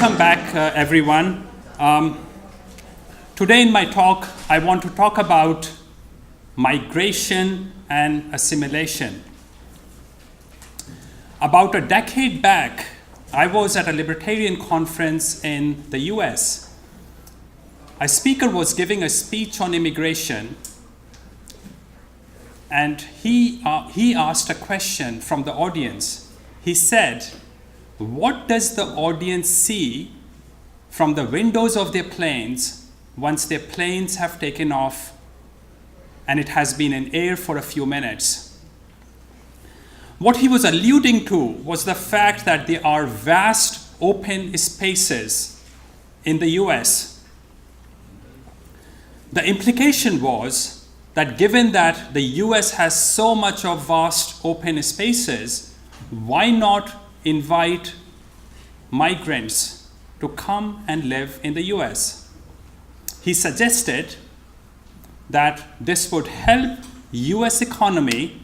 Welcome back, everyone. Today in my talk, I want to talk about migration and assimilation. About a decade back, I was at a libertarian conference in the US. A speaker was giving a speech on immigration, and he asked a question from the audience. He said, "What does the audience see from the windows of their planes once their planes have taken off and it has been in air for a few minutes?" What he was alluding to was the fact that there are vast open spaces in the US. The implication was that given that the US has so much of vast open spaces, why not invite migrants to come and live in the US? He suggested that this would help US economy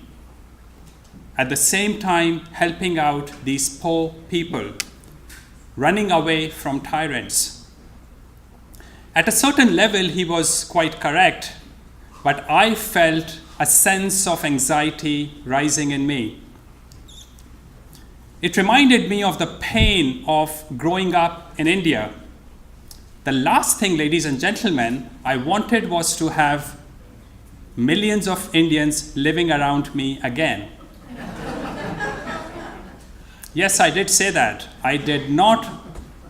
at the same time helping out these poor people running away from tyrants. At a certain level, he was quite correct, but I felt a sense of anxiety rising in me. It reminded me of the pain of growing up in India. The last thing, ladies and gentlemen, I wanted was to have millions of Indians living around me again. Yes, I did say that. I did not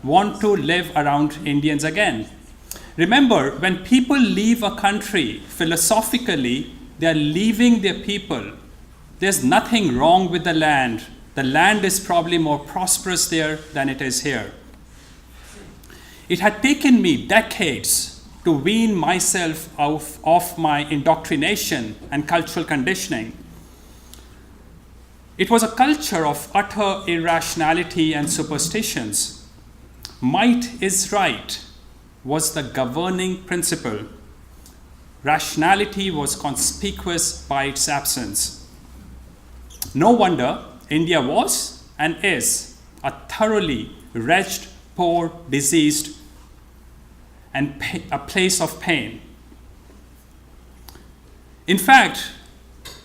want to live around Indians again. Remember, when people leave a country, philosophically, they are leaving their people. There's nothing wrong with the land. The land is probably more prosperous there than it is here. It had taken me decades to wean myself off my indoctrination and cultural conditioning. It was a culture of utter irrationality and superstitions. Might is right was the governing principle. Rationality was conspicuous by its absence. No wonder India was and is a thoroughly wretched, poor, diseased, and a place of pain. In fact,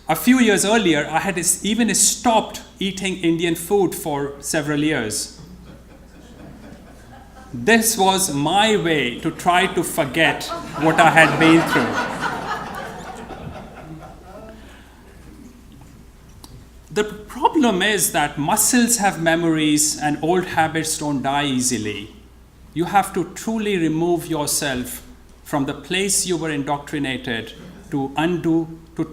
a few years earlier, I had even stopped eating Indian food for several years. This was my way to try to forget what I had been through. The problem is that muscles have memories and old habits don't die easily. You have to truly remove yourself from the place you were indoctrinated to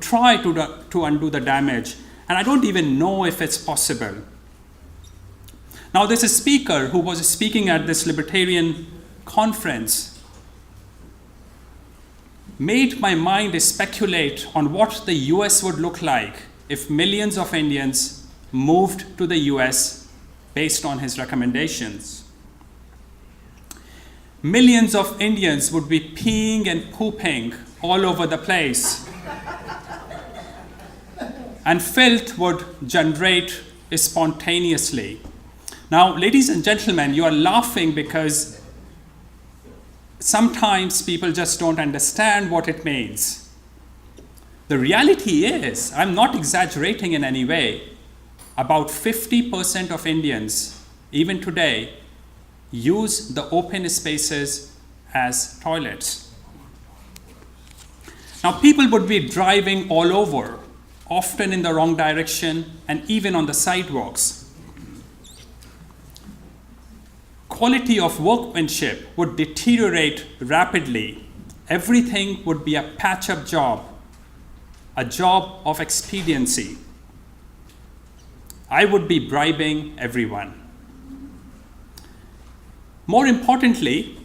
try to undo the damage. And I don't even know if it's possible. Now, there's a speaker who was speaking at this libertarian conference made my mind speculate on what the US would look like if millions of Indians moved to the US based on his recommendations. Millions of Indians would be peeing and pooping all over the place. And filth would generate spontaneously. Now, ladies and gentlemen, you are laughing because sometimes people just don't understand what it means. The reality is, I'm not exaggerating in any way, about 50% of Indians, even today, use the open spaces as toilets. Now, people would be driving all over, often in the wrong direction, and even on the sidewalks. Quality of workmanship would deteriorate rapidly. Everything would be a patch-up job, a job of expediency. I would be bribing everyone. More importantly,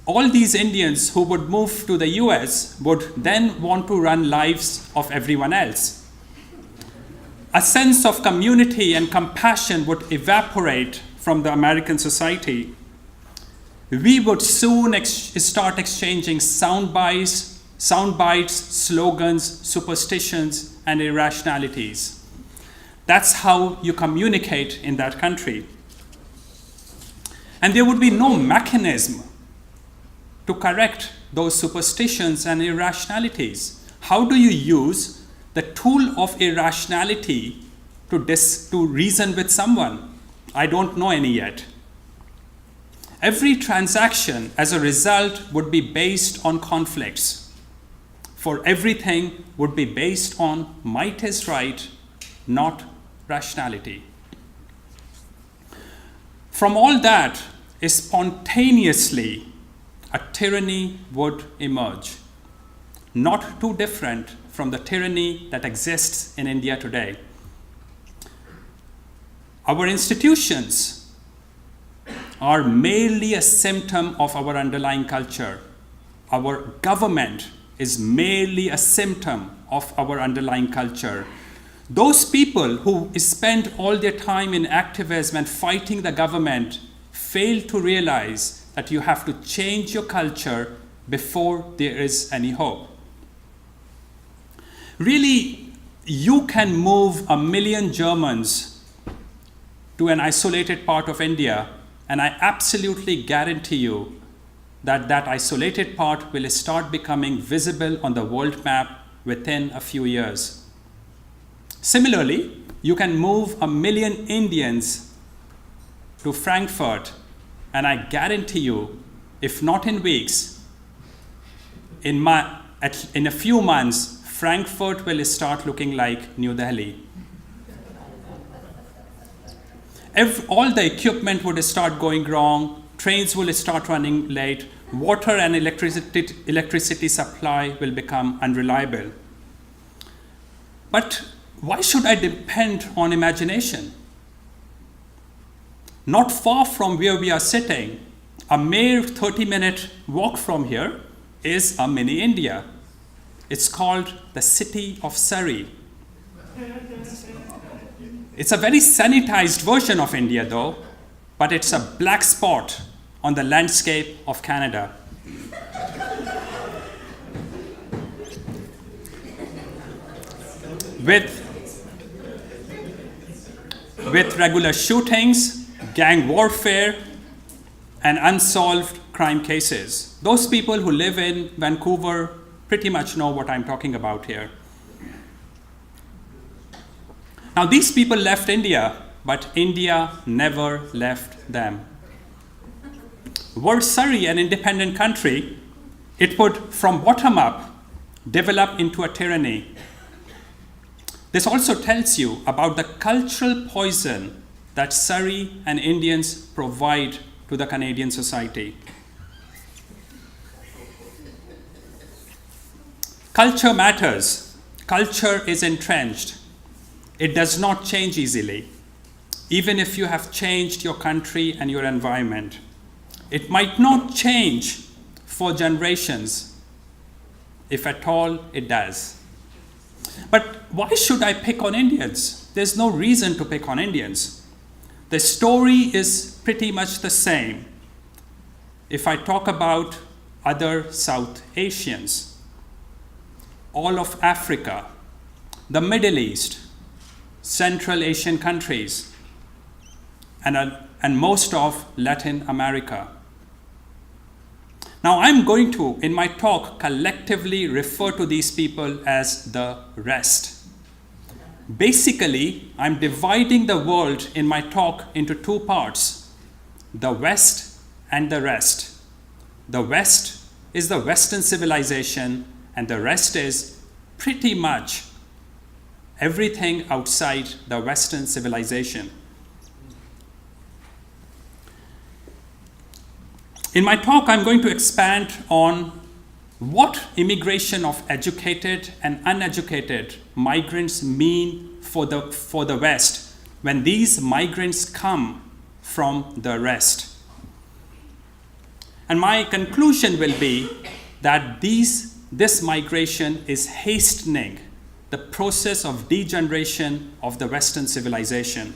all these Indians who would move to the US would then want to run lives of everyone else. A sense of community and compassion would evaporate from the American society. We would soon start exchanging sound bites, slogans, superstitions, and irrationalities. That's how you communicate in that country. And there would be no mechanism to correct those superstitions and irrationalities. How do you use the tool of irrationality to reason with someone? I don't know any yet. Every transaction as a result would be based on conflicts. For everything would be based on might is right, not rationality. From all that is spontaneously a tyranny would emerge, not too different from the tyranny that exists in India today. Our institutions are merely a symptom of our underlying culture. Our government is merely a symptom of our underlying culture. Those people who spend all their time in activism and fighting the government fail to realize that you have to change your culture before there is any hope. Really, you can move 1 million Germans to an isolated part of India, and I absolutely guarantee you that that isolated part will start becoming visible on the world map within a few years. Similarly, you can move 1 million Indians to Frankfurt, and I guarantee you, if not in weeks, in a few months, Frankfurt will start looking like New Delhi. All the equipment would start going wrong, trains will start running late, water and electricity supply will become unreliable. But why should I depend on imagination? Not far from where we are sitting, a mere 30-minute walk from here is a mini India. It's called the city of Surrey. It's a very sanitized version of India though, but it's a black spot on the landscape of Canada. With regular shootings, gang warfare, and unsolved crime cases. Those people who live in Vancouver pretty much know what I'm talking about here. Now, these people left India, but India never left them. Were Surrey an independent country, it would, from bottom up, develop into a tyranny. This also tells you about the cultural poison that Surrey and Indians provide to the Canadian society. Culture matters. Culture is entrenched. It does not change easily, even if you have changed your country and your environment. It might not change for generations, if at all it does. But why should I pick on Indians? There's no reason to pick on Indians. The story is pretty much the same if I talk about other South Asians, all of Africa, the Middle East, Central Asian countries, and most of Latin America. Now, I'm going to, in my talk, collectively refer to these people as the rest. Basically, I'm dividing the world in my talk into two parts, the West and the rest. The West is the Western civilization, and the rest is pretty much everything outside the Western civilization. In my talk, I'm going to expand on what immigration of educated and uneducated migrants mean for the West when these migrants come from the rest. And my conclusion will be that this migration is hastening the process of degeneration of the Western civilization.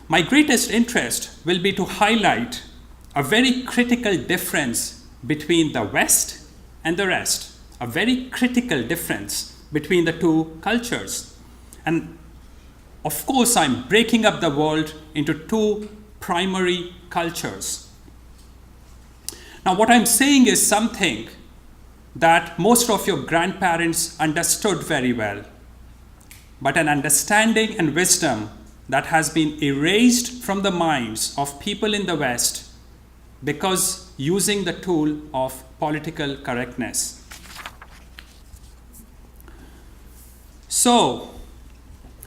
My greatest interest will be to highlight a very critical difference between the West and the rest, a very critical difference between the two cultures. And of course, I'm breaking up the world into two primary cultures. Now, what I'm saying is something that most of your grandparents understood very well, but an understanding and wisdom that has been erased from the minds of people in the West because using the tool of political correctness. So,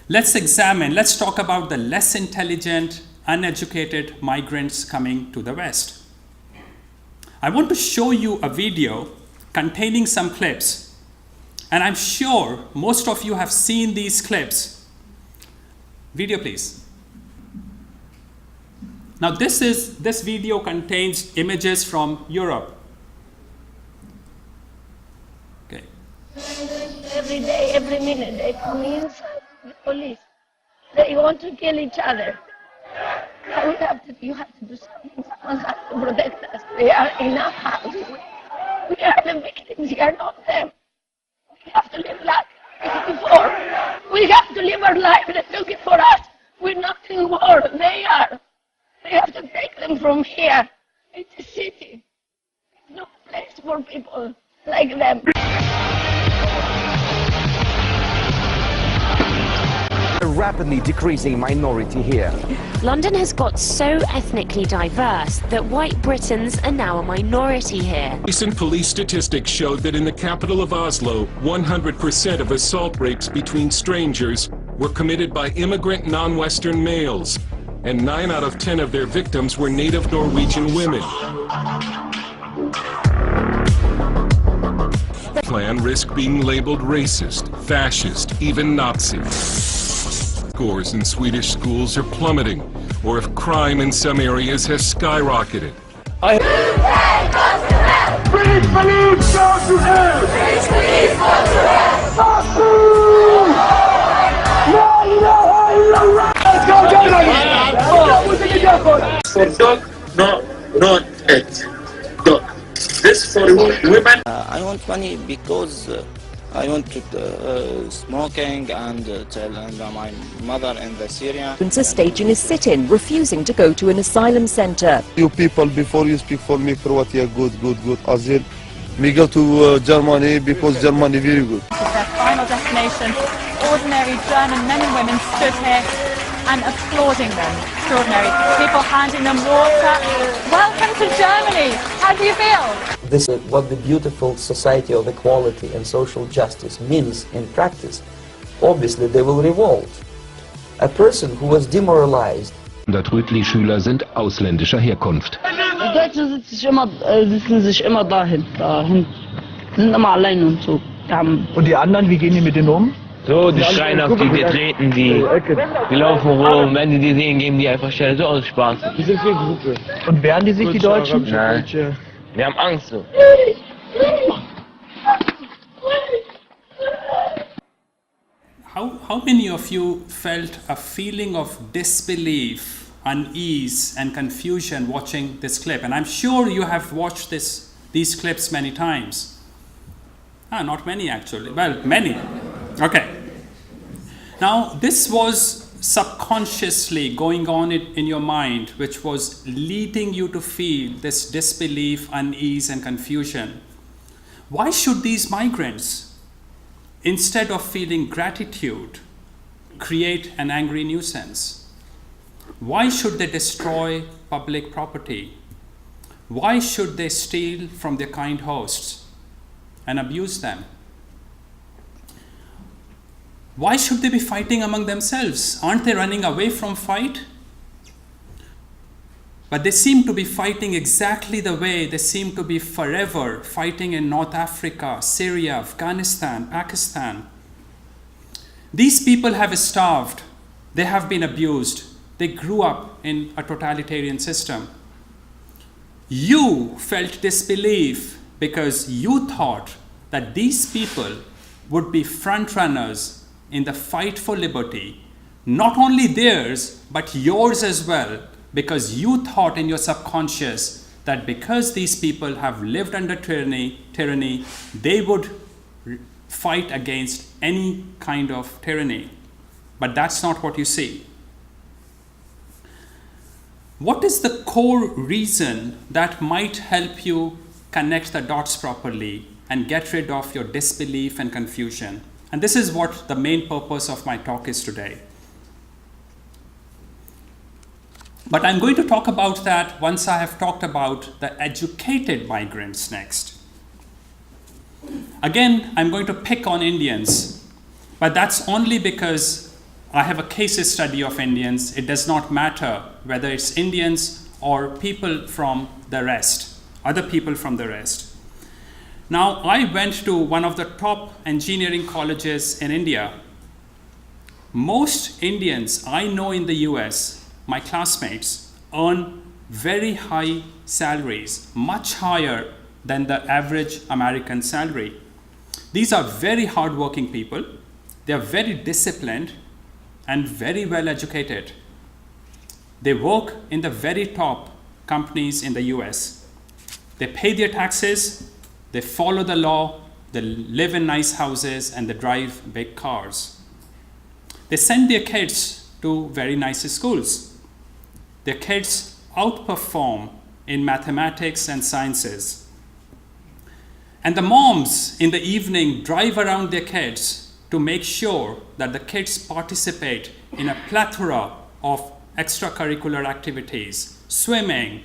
let's talk about the less intelligent, uneducated migrants coming to the West. I want to show you a video containing some clips, and I'm sure most of you have seen these clips. Video, please. Now, this video contains images from Europe. Okay. Every day, every minute, they come inside the police. They want to kill each other. You have to do something. Someone has to protect us. We are in our house. We are the victims. We are not them. We have to live like before. We have to live our life. They took it for us. We're not in war. They are. We have to take them from here. It's a city. No place for people like them. A rapidly decreasing minority here. London has got so ethnically diverse that white Britons are now a minority here. Recent police statistics showed that in the capital of Oslo, 100% of assault rapes between strangers were committed by immigrant non-Western males, and 9 out of 10 of their victims were native Norwegian women. The plan risked being labeled racist, fascist, even Nazi. Scores in Swedish schools are plummeting, or if crime in some areas has skyrocketed. For dog, no, not it. Dog. This for women. I want money because I want to smoking and tell my mother in the Syria. Are staging a sit-in, refusing to go to an asylum centre. You people, before you speak for me, Croatia, good. Azil, me go to Germany because Germany very good. This is their final destination. Ordinary German men and women stood here and applauding them. Extraordinary. People handing them water. Welcome to Germany. How do you feel? This is what the beautiful society of equality and social justice means in practice. Obviously, they will revolt. A person who was demoralized. Rütli-Schüler sind ausländischer Herkunft. Die Deutschen sitzen sich immer dahin. Die sind immer allein und so. Und die anderen, wie gehen die mit denen um? So, die schreien auf die, die treten die, die laufen rum, wenn die sehen, geben die einfach schnell so aus Spaß. Die sind viel Gruppe. Und wehren die sich, die Deutschen? Nein, wir haben Angst so. How many of you felt a feeling of disbelief, unease and confusion watching this clip? And I'm sure you have watched these clips many times. Not many actually, well, many. Okay. Now, this was subconsciously going on in your mind, which was leading you to feel this disbelief, unease, and confusion. Why should these migrants, instead of feeling gratitude, create an angry nuisance? Why should they destroy public property? Why should they steal from their kind hosts and abuse them? Why should they be fighting among themselves? Aren't they running away from fight? But they seem to be fighting exactly the way they seem to be forever fighting in North Africa, Syria, Afghanistan, Pakistan. These people have starved. They have been abused. They grew up in a totalitarian system. You felt disbelief because you thought that these people would be front runners in the fight for liberty, not only theirs, but yours as well, because you thought in your subconscious that because these people have lived under tyranny, they would fight against any kind of tyranny. But that's not what you see. What is the core reason that might help you connect the dots properly and get rid of your disbelief and confusion? And this is what the main purpose of my talk is today. But I'm going to talk about that once I have talked about the educated migrants next. Again, I'm going to pick on Indians, but that's only because I have a case study of Indians. It does not matter whether it's Indians or people from the rest, other people from the rest. Now, I went to one of the top engineering colleges in India. Most Indians I know in the US, my classmates, earn very high salaries, much higher than the average American salary. These are very hardworking people. They are very disciplined and very well educated. They work in the very top companies in the US. They pay their taxes, they follow the law, they live in nice houses, and they drive big cars. They send their kids to very nice schools. Their kids outperform in mathematics and sciences. And the moms in the evening drive around their kids to make sure that the kids participate in a plethora of extracurricular activities: swimming,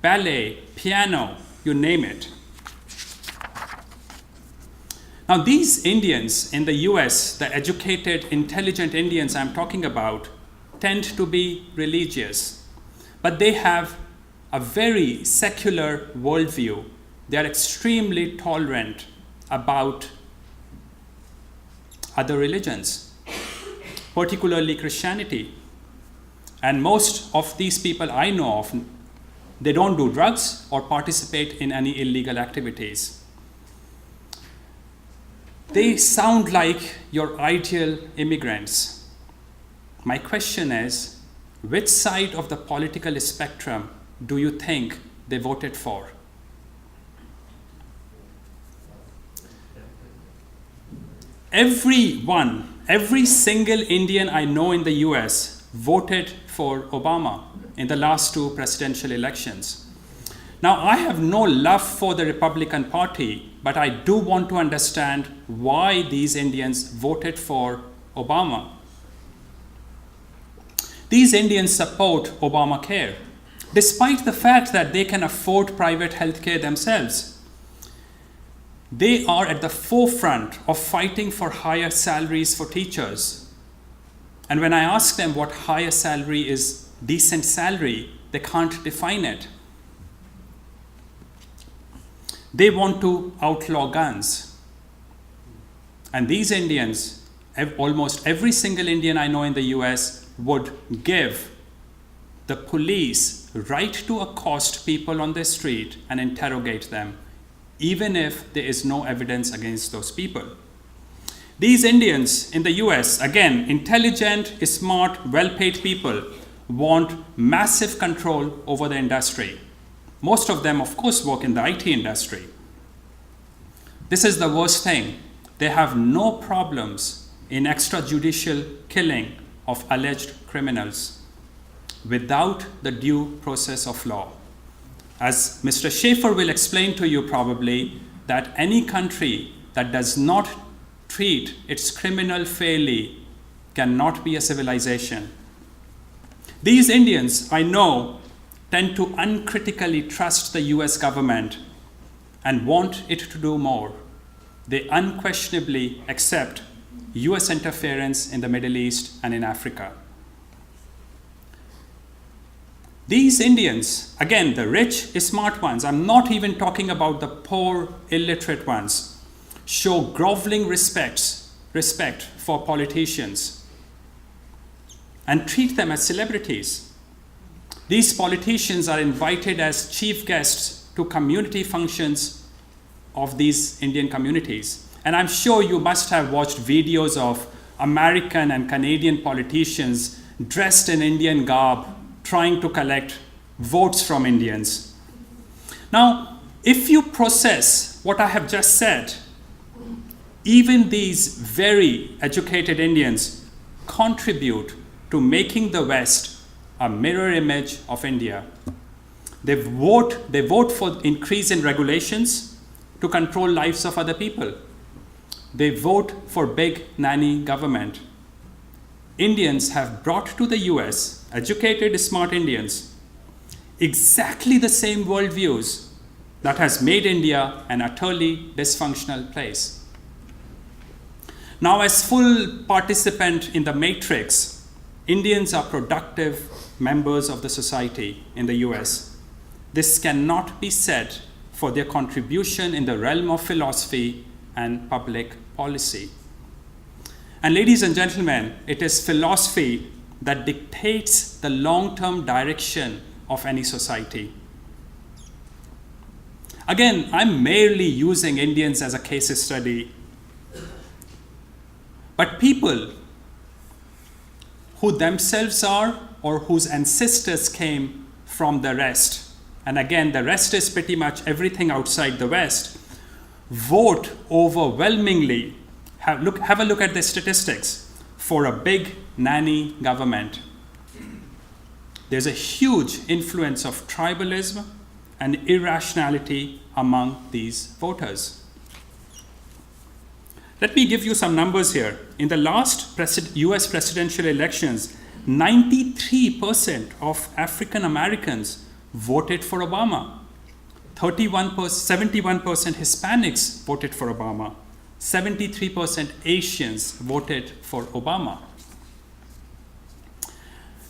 ballet, piano, you name it. Now, these Indians in the US, the educated, intelligent Indians I'm talking about, tend to be religious, but they have a very secular worldview. They are extremely tolerant about other religions, particularly Christianity. And most of these people I know of, they don't do drugs or participate in any illegal activities. They sound like your ideal immigrants. My question is, which side of the political spectrum do you think they voted for? Every single Indian I know in the US voted for Obama in the last 2 presidential elections. Now, I have no love for the Republican Party, but I do want to understand why these Indians voted for Obama. These Indians support Obamacare, despite the fact that they can afford private healthcare themselves. They are at the forefront of fighting for higher salaries for teachers. And when I ask them what higher salary is, decent salary, they can't define it. They want to outlaw guns. And these Indians, almost every single Indian I know in the US, would give the police right to accost people on the street and interrogate them, even if there is no evidence against those people. These Indians in the US, again, intelligent, smart, well-paid people, want massive control over the industry. Most of them, of course, work in the IT industry. This is the worst thing. They have no problems in extrajudicial killing of alleged criminals without the due process of law. As Mr. Schaefer will explain to you probably, that any country that does not treat its criminal fairly cannot be a civilization. These Indians, I know, tend to uncritically trust the US government and want it to do more. They unquestionably accept US interference in the Middle East and in Africa. These Indians, again, the rich, smart ones, I'm not even talking about the poor, illiterate ones, show groveling respect for politicians and treat them as celebrities. These politicians are invited as chief guests to community functions of these Indian communities. And I'm sure you must have watched videos of American and Canadian politicians dressed in Indian garb, trying to collect votes from Indians. Now, if you process what I have just said, even these very educated Indians contribute to making the West a mirror image of India. They vote for increase in regulations to control lives of other people. They vote for big nanny government. Indians have brought to the US, educated, smart Indians, exactly the same worldviews that has made India an utterly dysfunctional place. Now, as full participant in the matrix, Indians are productive members of the society in the US. This cannot be said for their contribution in the realm of philosophy and public policy. And ladies and gentlemen, it is philosophy that dictates the long-term direction of any society. Again, I'm merely using Indians as a case study, but people who themselves are or whose ancestors came from the rest, and again, the rest is pretty much everything outside the West, vote overwhelmingly. Have a look at the statistics for a big nanny government. There's a huge influence of tribalism and irrationality among these voters. Let me give you some numbers here. In the last US presidential elections, 93% of African Americans voted for Obama. 71% Hispanics voted for Obama. 73% Asians voted for Obama.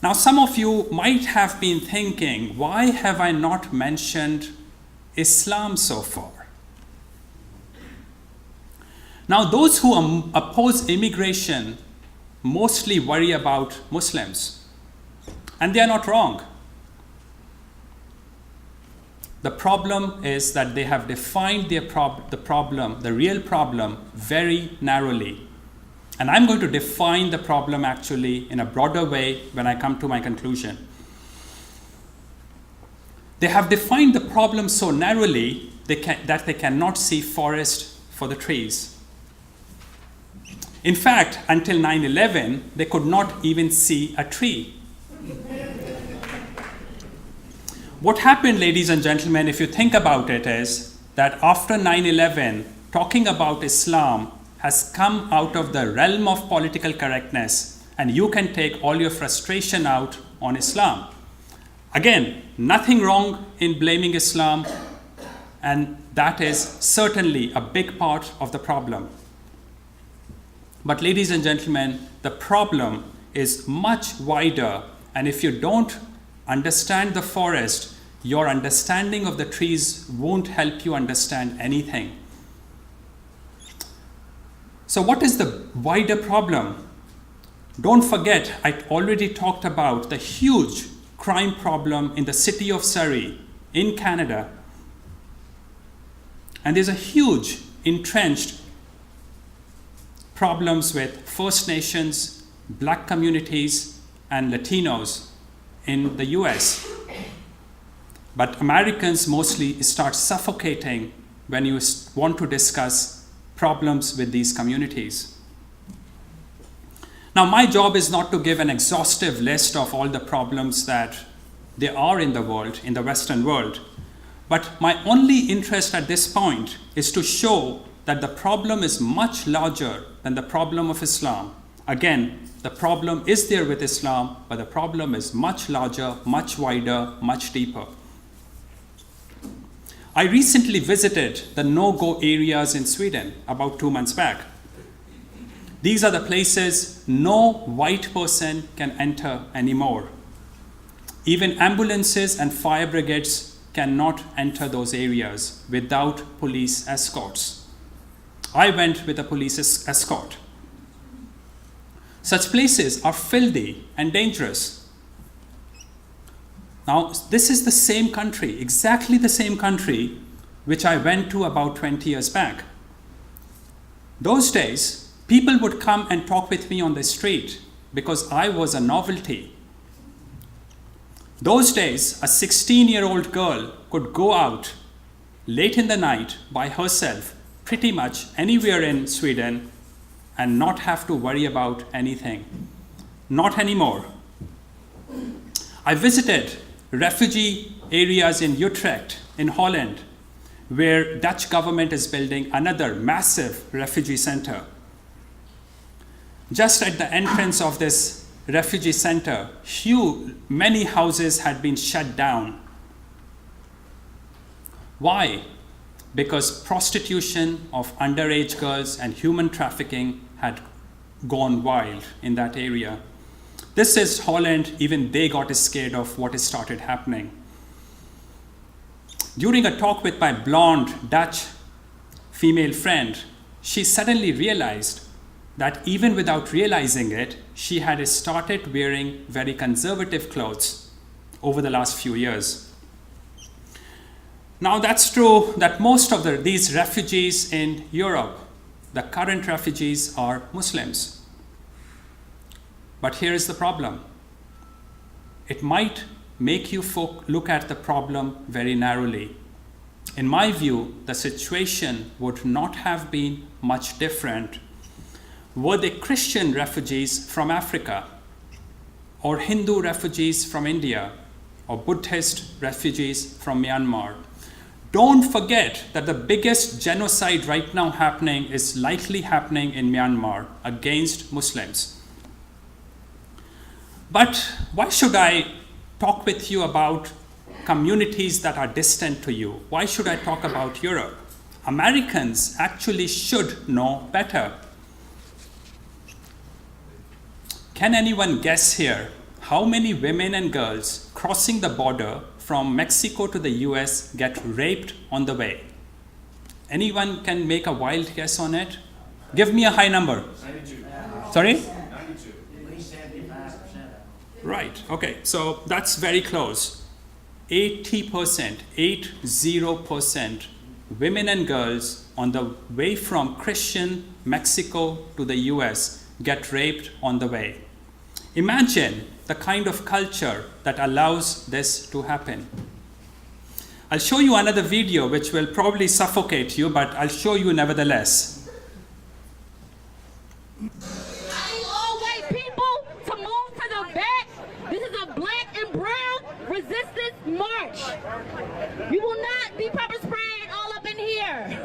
Now, some of you might have been thinking, why have I not mentioned Islam so far? Now, those who oppose immigration mostly worry about Muslims, and they are not wrong. The problem is that they have defined the real problem, very narrowly. And I'm going to define the problem actually in a broader way when I come to my conclusion. They have defined the problem so narrowly that they cannot see forest for the trees. In fact, until 9/11, they could not even see a tree. What happened, ladies and gentlemen, if you think about it, is that after 9/11, talking about Islam has come out of the realm of political correctness, and you can take all your frustration out on Islam. Again, nothing wrong in blaming Islam, and that is certainly a big part of the problem. But ladies and gentlemen, the problem is much wider, and if you don't understand the forest, your understanding of the trees won't help you understand anything. So what is the wider problem? Don't forget, I already talked about the huge crime problem in the city of Surrey in Canada. And there's a huge entrenched problems with First Nations, Black communities, and Latinos in the US. But Americans mostly start suffocating when you want to discuss problems with these communities. Now, my job is not to give an exhaustive list of all the problems that there are in the world, in the Western world. But my only interest at this point is to show that the problem is much larger than the problem of Islam. Again, the problem is there with Islam, but the problem is much larger, much wider, much deeper. I recently visited the no-go areas in Sweden about 2 months back. These are the places no white person can enter anymore. Even ambulances and fire brigades cannot enter those areas without police escorts. I went with a police escort. Such places are filthy and dangerous. Now, this is the same country, exactly the same country, which I went to about 20 years back. Those days, people would come and talk with me on the street because I was a novelty. Those days, a 16-year-old girl could go out late in the night by herself, pretty much anywhere in Sweden, and not have to worry about anything. Not anymore. I visited refugee areas in Utrecht, in Holland, where Dutch government is building another massive refugee center. Just at the entrance of this refugee center, many houses had been shut down. Why? Because prostitution of underage girls and human trafficking had gone wild in that area. This is Holland. Even they got scared of what has started happening. During a talk with my blonde Dutch female friend, she suddenly realized that even without realizing it, she had started wearing very conservative clothes over the last few years. Now that's true that most of these refugees in Europe, the current refugees, are Muslims. But here is the problem. It might make you look at the problem very narrowly. In my view, the situation would not have been much different were they Christian refugees from Africa, or Hindu refugees from India, or Buddhist refugees from Myanmar. Don't forget that the biggest genocide right now happening is likely happening in Myanmar against Muslims. But why should I talk with you about communities that are distant to you? Why should I talk about Europe? Americans actually should know better. Can anyone guess here how many women and girls crossing the border from Mexico to the US get raped on the way? Anyone can make a wild guess on it? Give me a high number. 92. Sorry? 92. At least 75%. Right, okay, so that's very close. 80%, 80% women and girls on the way from Christian Mexico to the US get raped on the way. Imagine the kind of culture that allows this to happen. I'll show you another video which will probably suffocate you, but I'll show you nevertheless. All white people to move to the back. This is a black and brown resistance march. You will not be pepper sprayed all up in here.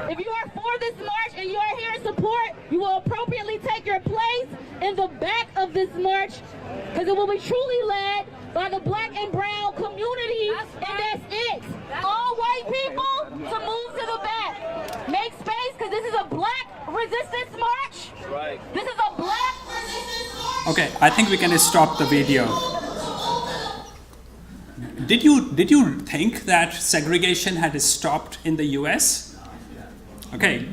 If you are for this march and you are here in support, you will appropriately take your place in the back of this march, because it will be truly led by the black and brown community, and that's it. All white people to move to the back. Make space, because this is a black resistance march. Right. This is a black resistance march. Okay, I think we can stop the video. Did you think that segregation had stopped in the US? Okay,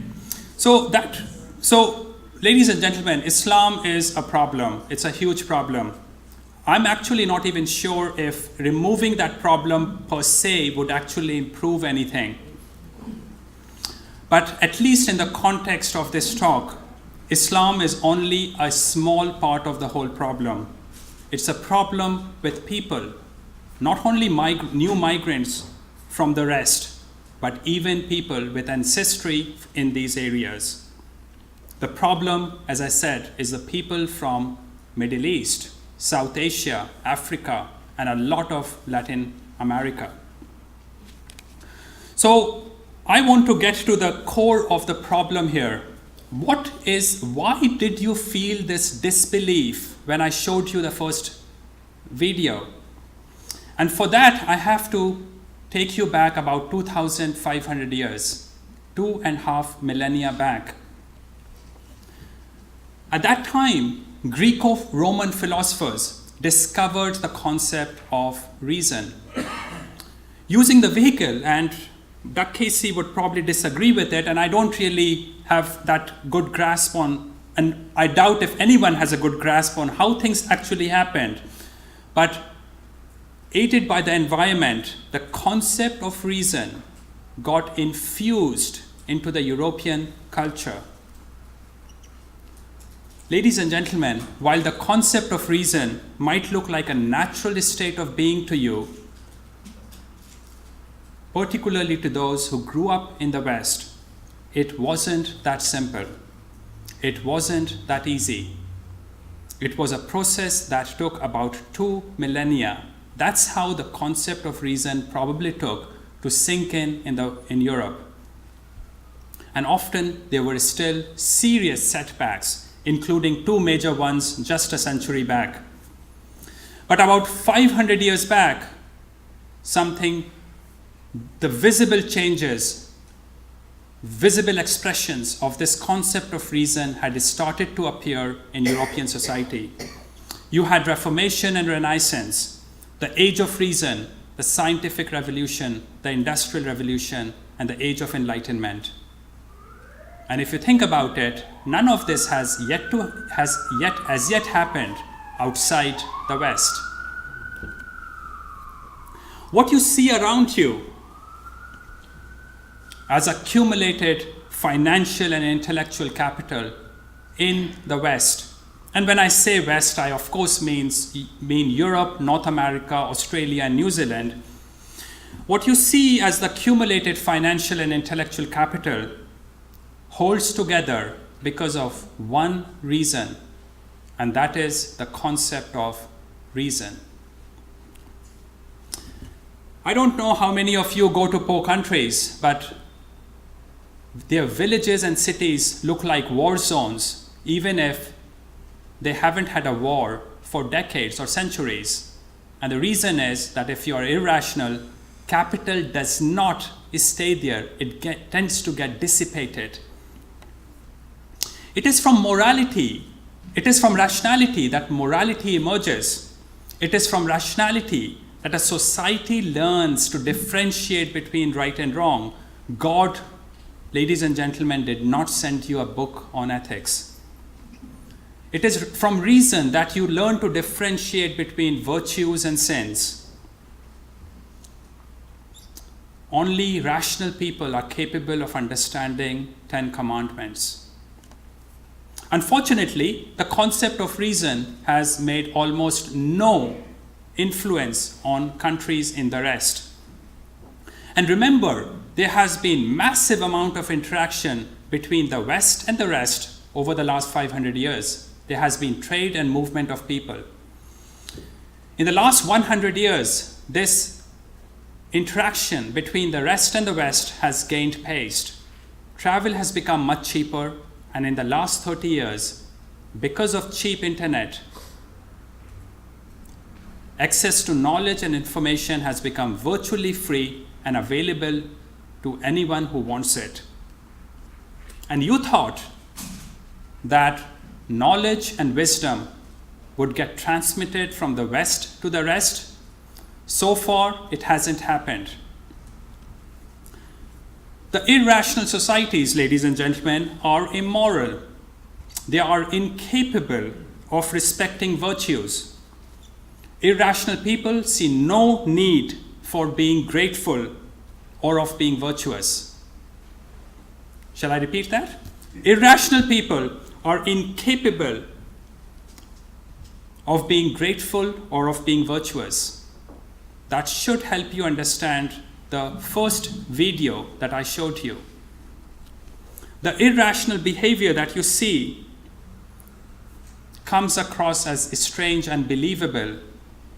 so ladies and gentlemen, Islam is a problem. It's a huge problem. I'm actually not even sure if removing that problem per se would actually improve anything. But at least in the context of this talk, Islam is only a small part of the whole problem. It's a problem with people, not only new migrants from the rest, but even people with ancestry in these areas. The problem, as I said, is the people from Middle East, South Asia, Africa, and a lot of Latin America. So I want to get to the core of the problem here. Why did you feel this disbelief when I showed you the first video? And for that, I have to take you back about 2,500 years, 2.5 millennia back. At that time, Greco-Roman philosophers discovered the concept of reason. Using the vehicle, and Doug Casey would probably disagree with it, and I don't really have that good grasp on, and I doubt if anyone has a good grasp on how things actually happened. But aided by the environment, the concept of reason got infused into the European culture. Ladies and gentlemen, while the concept of reason might look like a natural state of being to you, particularly to those who grew up in the West, it wasn't that simple. It wasn't that easy. It was a process that took about 2 millennia. That's how the concept of reason probably took to sink in Europe. And often there were still serious setbacks, including 2 major ones just a century back. But about 500 years back, the visible changes, visible expressions of this concept of reason had started to appear in European society. You had Reformation and Renaissance, the Age of Reason, the Scientific Revolution, the Industrial Revolution, and the Age of Enlightenment. And if you think about it, none of this has yet happened outside the West. What you see around you as accumulated financial and intellectual capital in the West, and when I say West, I of course mean Europe, North America, Australia, and New Zealand. What you see as the accumulated financial and intellectual capital holds together because of one reason, and that is the concept of reason. I don't know how many of you go to poor countries, but their villages and cities look like war zones, even if they haven't had a war for decades or centuries. And the reason is that if you are irrational, capital does not stay there. It tends to get dissipated. It is from morality, it is from rationality that morality emerges. It is from rationality that a society learns to differentiate between right and wrong. God, ladies and gentlemen, did not send you a book on ethics. It is from reason that you learn to differentiate between virtues and sins. Only rational people are capable of understanding 10 commandments. Unfortunately, the concept of reason has made almost no influence on countries in the West. And remember, there has been massive amount of interaction between the West and the rest over the last 500 years. There has been trade and movement of people. In the last 100 years, this interaction between the rest and the West has gained pace. Travel has become much cheaper, and in the last 30 years, because of cheap internet, access to knowledge and information has become virtually free and available to anyone who wants it. And you thought that knowledge and wisdom would get transmitted from the West to the rest. So far, it hasn't happened. The irrational societies, ladies and gentlemen, are immoral. They are incapable of respecting virtues. Irrational people see no need for being grateful or of being virtuous. Shall I repeat that? Irrational people are incapable of being grateful or of being virtuous. That should help you understand the first video that I showed you. The irrational behavior that you see comes across as strange and believable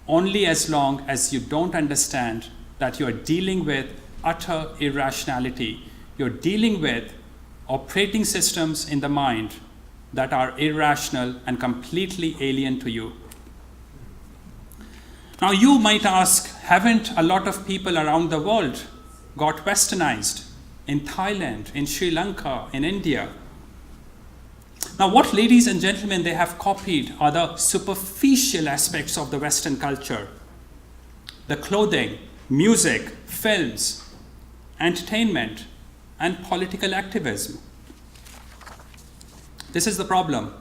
only as long as you don't understand that you're dealing with utter irrationality. You're dealing with operating systems in the mind that are irrational and completely alien to you. Now you might ask, haven't a lot of people around the world got westernized? In Thailand, in Sri Lanka, in India. Now what, ladies and gentlemen, they have copied are the superficial aspects of the Western culture. The clothing, music, films, entertainment, and political activism. This is the problem.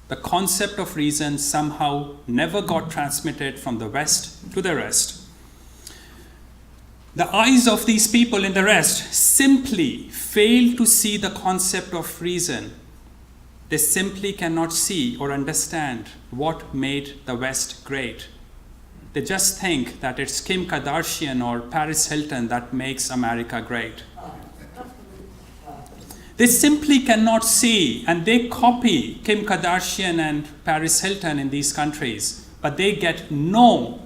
The concept of reason somehow never got transmitted from the West to the rest. The eyes of these people in the rest simply fail to see the concept of reason. They simply cannot see or understand what made the West great. They just think that it's Kim Kardashian or Paris Hilton that makes America great. They simply cannot see, and they copy Kim Kardashian and Paris Hilton in these countries, but they get no.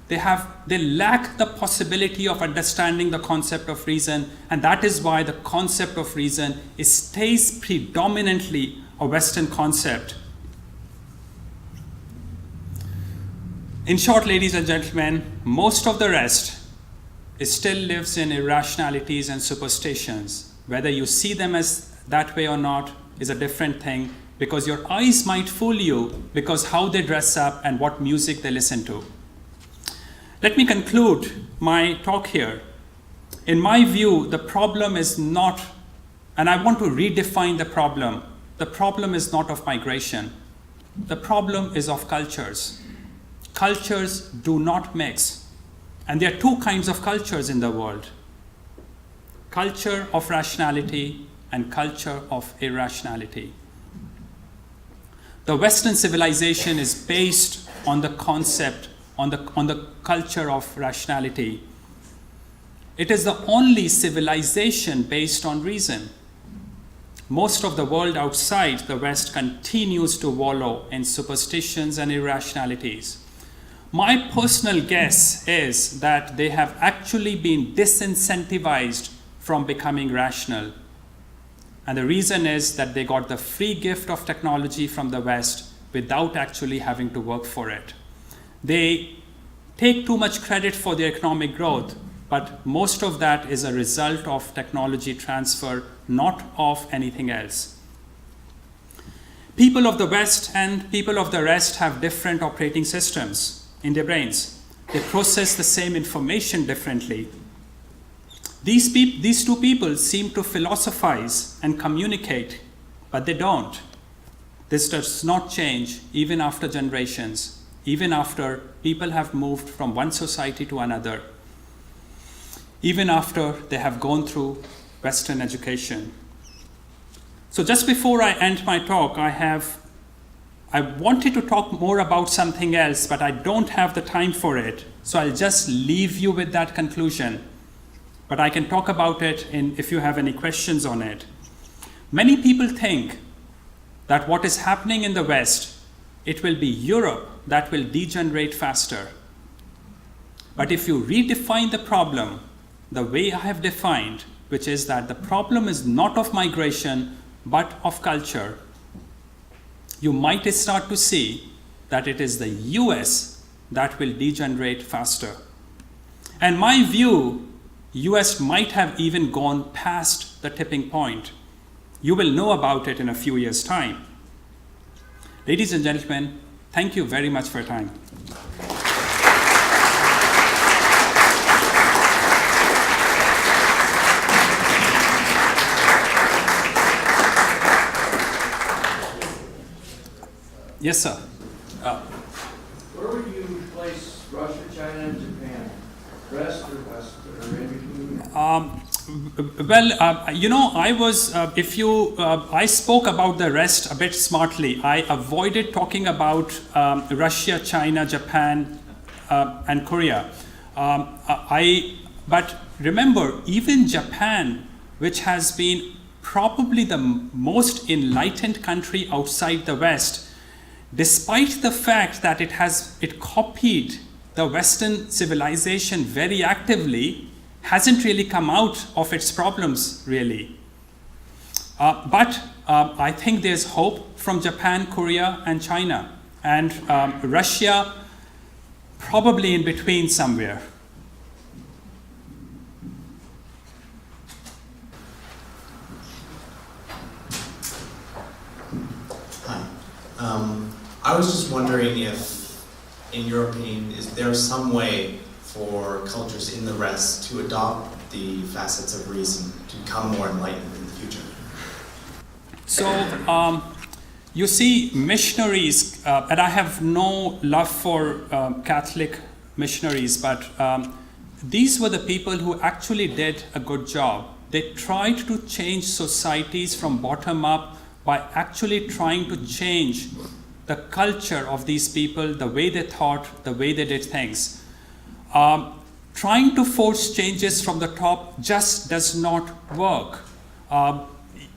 They lack the possibility of understanding the concept of reason, and that is why the concept of reason stays predominantly a Western concept. In short, ladies and gentlemen, most of the rest still lives in irrationalities and superstitions. Whether you see them as that way or not is a different thing, because your eyes might fool you because how they dress up and what music they listen to. Let me conclude my talk here. In my view, the problem is not, and I want to redefine the problem. The problem is not of migration. The problem is of cultures. Cultures do not mix. And there are two kinds of cultures in the world. Culture of rationality and culture of irrationality. The Western civilization is based on the concept, on the culture of rationality. It is the only civilization based on reason. Most of the world outside the West continues to wallow in superstitions and irrationalities. My personal guess is that they have actually been disincentivized from becoming rational. And the reason is that they got the free gift of technology from the West without actually having to work for it. They take too much credit for their economic growth, but most of that is a result of technology transfer, not of anything else. People of the West and people of the rest have different operating systems in their brains. They process the same information differently. These two people seem to philosophize and communicate, but they don't. This does not change even after generations. Even after people have moved from one society to another, even after they have gone through Western education. So just before I end my talk, I wanted to talk more about something else, but I don't have the time for it. So I'll just leave you with that conclusion. But I can talk about it if you have any questions on it. Many people think that what is happening in the West, it will be Europe that will degenerate faster. But if you redefine the problem the way I have defined, which is that the problem is not of migration, but of culture, you might start to see that it is the US that will degenerate faster. And my view, US might have even gone past the tipping point. You will know about it in a few years' time. Ladies and gentlemen, thank you very much for your time. Yes, sir. Where would you place Russia, China, and Japan? West or West, or in between? I spoke about the rest a bit smartly. I avoided talking about Russia, China, Japan, and Korea. But remember, even Japan, which has been probably the most enlightened country outside the West, despite the fact that it copied the Western civilization very actively, hasn't really come out of its problems, really. But I think there's hope from Japan, Korea, and China. And Russia, probably in between somewhere. Hi. I was just wondering if, in your opinion, is there some way for cultures in the West to adopt the facets of reason to become more enlightened in the future? So, you see, missionaries, and I have no love for Catholic missionaries, but these were the people who actually did a good job. They tried to change societies from bottom up by actually trying to change the culture of these people, the way they thought, the way they did things. Trying to force changes from the top just does not work.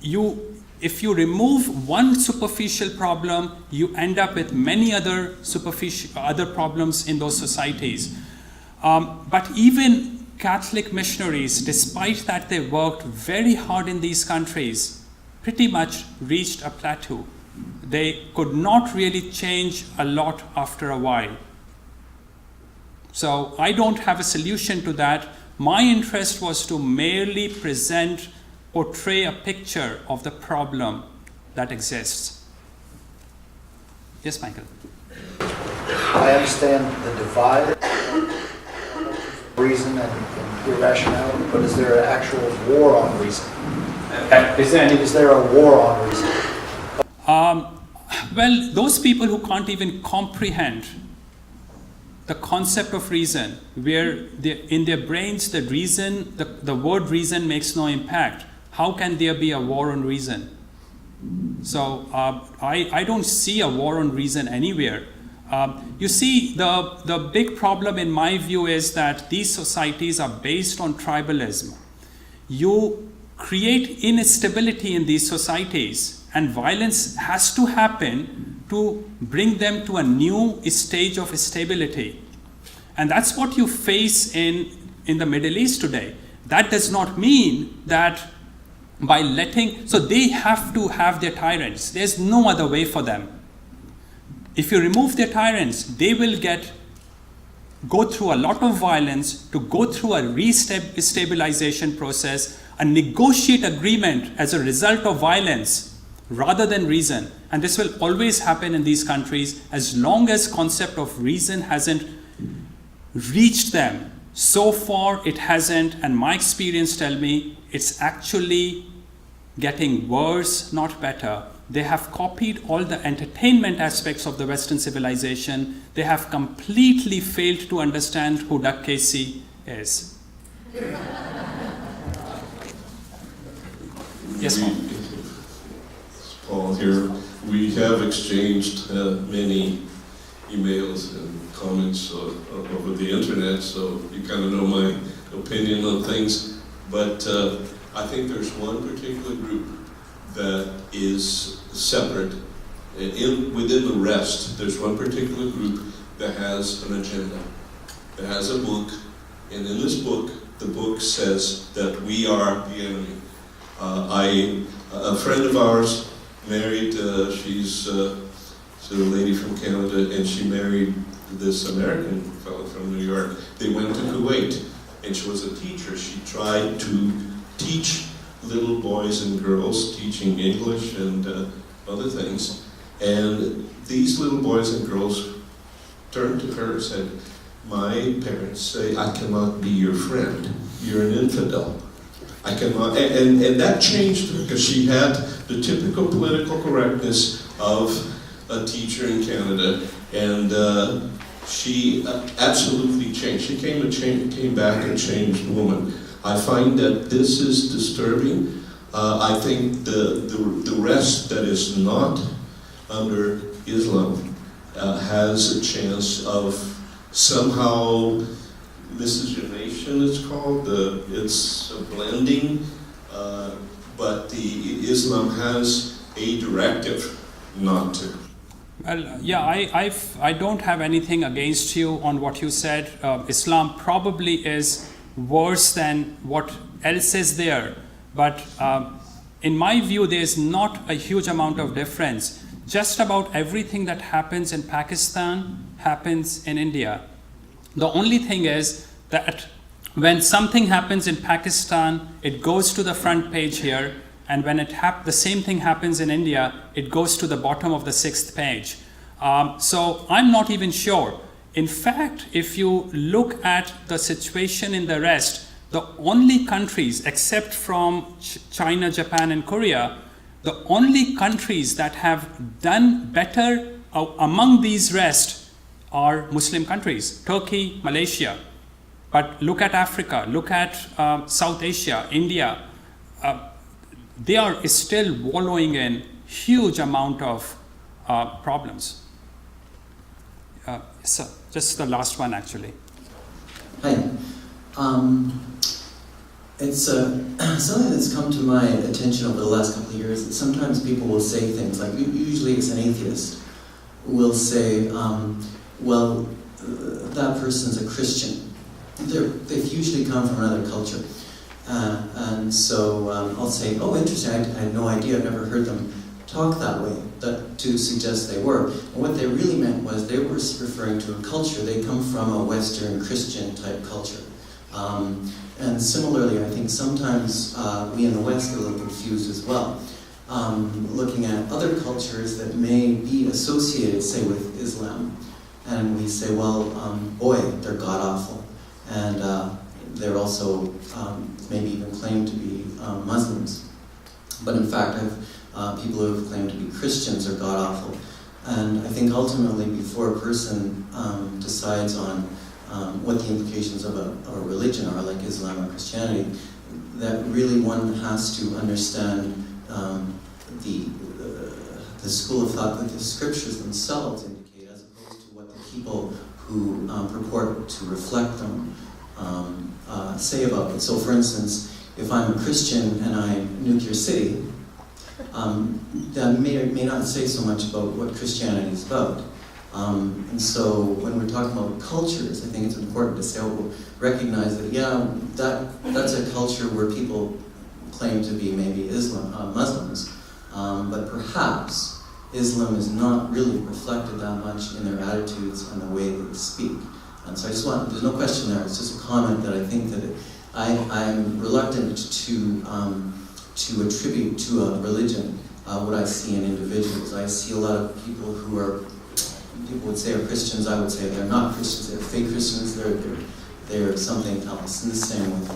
if you remove one superficial problem, you end up with many other problems in those societies. But even Catholic missionaries, despite that they worked very hard in these countries, pretty much reached a plateau. They could not really change a lot after a while. So I don't have a solution to that. My interest was to merely portray a picture of the problem that exists. Yes, Michael? I understand the divide, reason and irrationality, but is there an actual war on reason? Is there a war on reason? Well, those people who can't even comprehend the concept of reason, where in their brains the word reason makes no impact, how can there be a war on reason? So I don't see a war on reason anywhere. You see, the big problem in my view is that these societies are based on tribalism. You create instability in these societies, and violence has to happen to bring them to a new stage of stability. And that's what you face in the Middle East today. That does not mean that so they have to have their tyrants. There's no other way for them. If you remove their tyrants, they will go through a lot of violence, to go through a restabilization process, a negotiate agreement as a result of violence rather than reason. And this will always happen in these countries as long as concept of reason hasn't reached them. So far it hasn't, and my experience tell me it's actually getting worse, not better. They have copied all the entertainment aspects of the Western civilization. They have completely failed to understand who Duck Casey is. Yes, Mom. Paul here. We have exchanged many emails and comments over the internet, so you kind of know my opinion on things. But I think there's one particular group that is separate. Within the rest, there's one particular group that has an agenda, that has a book, and in this book, the book says that we are the enemy. A friend of ours married, she's a lady from Canada, and she married this American fellow from New York. They went to Kuwait, and she was a teacher. She tried to teach little boys and girls, teaching English and other things. And these little boys and girls turned to her and said, "My parents say I cannot be your friend. You're an infidel. I cannot." And that changed her, because she had the typical political correctness of a teacher in Canada, and she absolutely changed. She came back a changed woman. I find that this is disturbing. I think the rest that is not under Islam has a chance of somehow miscegenation, it's called. It's a blending, but the Islam has a directive not to. Well, yeah, I don't have anything against you on what you said. Islam probably is worse than what else is there, but in my view, there is not a huge amount of difference. Just about everything that happens in Pakistan happens in India. The only thing is that when something happens in Pakistan, it goes to the front page here, and when the same thing happens in India, it goes to the bottom of the 6th page. So I'm not even sure. In fact, if you look at the situation in the rest, the only countries, except from China, Japan, and Korea, the only countries that have done better among these rest are Muslim countries, Turkey, Malaysia. But look at Africa, look at South Asia, India. They are still wallowing in huge amount of problems. So just the last one, actually. Hi. It's something that's come to my attention over the last couple of years. That sometimes people will say things like, usually it's an atheist, will say, well, that person's a Christian. They've usually come from another culture. And so I'll say, oh, interesting, I had no idea, I've never heard them talk that way, to suggest they were. And what they really meant was they were referring to a culture. They come from a Western Christian type culture. And similarly, I think sometimes we in the West get a little confused as well. Looking at other cultures that may be associated, say, with Islam, and we say, well, boy, they're god-awful. And they're also maybe even claim to be Muslims. But in fact, people who have claimed to be Christians are god-awful. And I think ultimately, before a person decides on what the implications of a religion are, like Islam or Christianity, that really one has to understand the school of thought that the scriptures themselves indicate, as opposed to what the people who purport to reflect them say about it. So for instance, if I'm a Christian and I nuke your city, that may or may not say so much about what Christianity is about. And so when we're talking about cultures, I think it's important to say, we'll recognize that, yeah, that's a culture where people claim to be maybe Muslims, but perhaps Islam is not really reflected that much in their attitudes and the way they speak. And so I just there's no question there, it's just a comment that I think that I'm reluctant to attribute to a religion what I see in individuals. I see a lot of people who are, people would say are Christians, I would say they're not Christians, they're fake Christians, they're something else, and the same with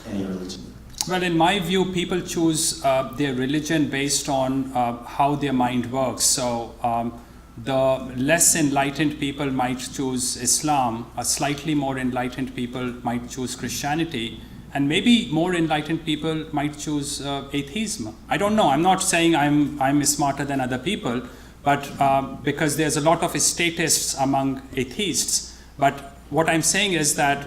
any religion. Well, in my view, people choose their religion based on how their mind works. So the less enlightened people might choose Islam, slightly more enlightened people might choose Christianity, and maybe more enlightened people might choose atheism. I don't know, I'm not saying I'm smarter than other people, but because there's a lot of statists among atheists. But what I'm saying is that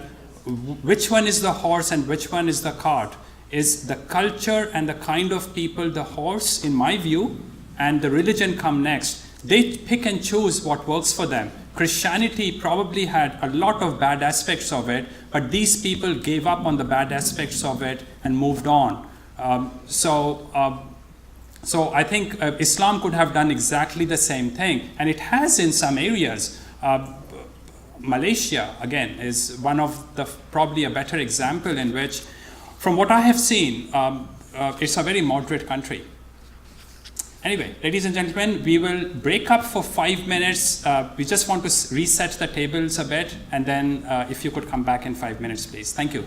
which one is the horse and which one is the cart is the culture and the kind of people, the horse, in my view, and the religion come next. They pick and choose what works for them. Christianity probably had a lot of bad aspects of it, but these people gave up on the bad aspects of it and moved on. So I think Islam could have done exactly the same thing, and it has in some areas. Malaysia, again, is one of the probably a better example in which, from what I have seen, it's a very moderate country. Anyway, ladies and gentlemen, we will break up for 5 minutes. We just want to reset the tables a bit, and then if you could come back in 5 minutes, please. Thank you.